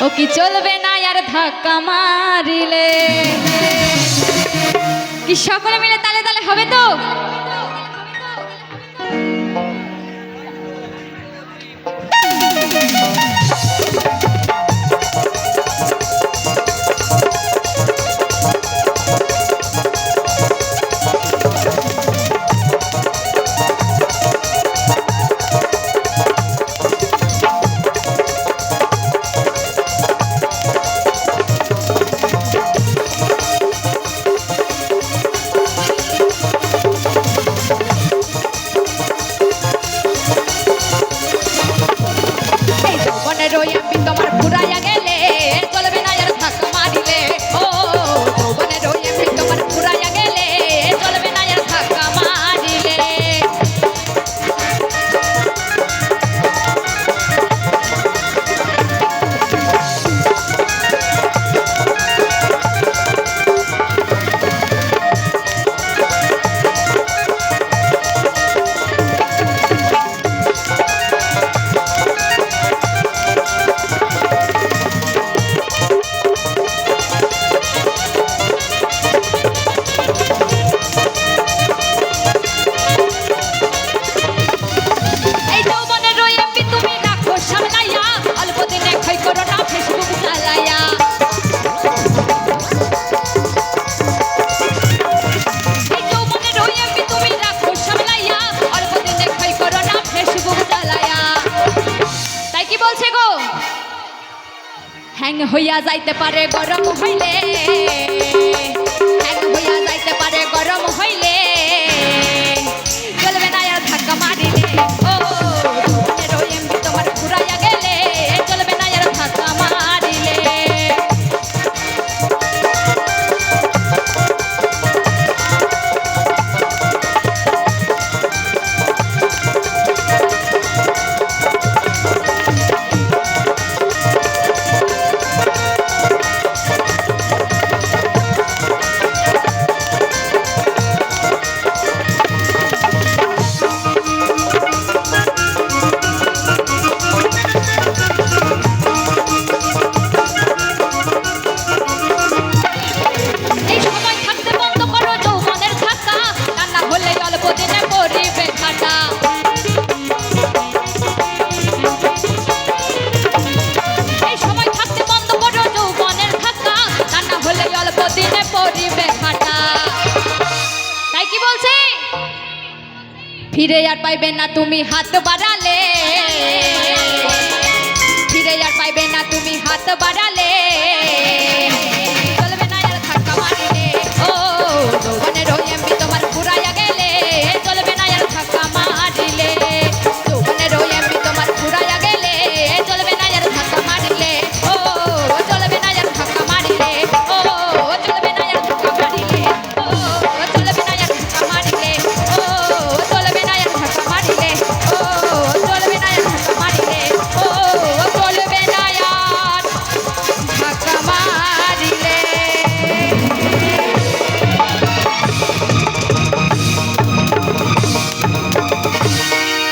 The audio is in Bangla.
ও কি চলবে না আর ধাক্কা মারিলে কি সকলে মিলে তালে তালে হবে তো তোমার ফুরাইয়া গেলে চলবে না আর ধাক্কা মারিলে ও যৌবনের ওই এমনি তোমার ফুরাইয়া গেলে চলবে না আর ধাক্কা মারিলে হ্যাং হইয়া যাইতে পারে গরম হইলে হ্যাং হইয়া যাইতে পারে গরম হইলে চলবে না আর ধাক্কা মারিলে ও তোমার ঘুরাইয়া গেলে চলবে না আর ধাক্কা মারিলে ফিরে আর পাইবে না তুমি হাত বাড়ালে ফিরে আর পাইবে না তুমি হাত বাড়ালে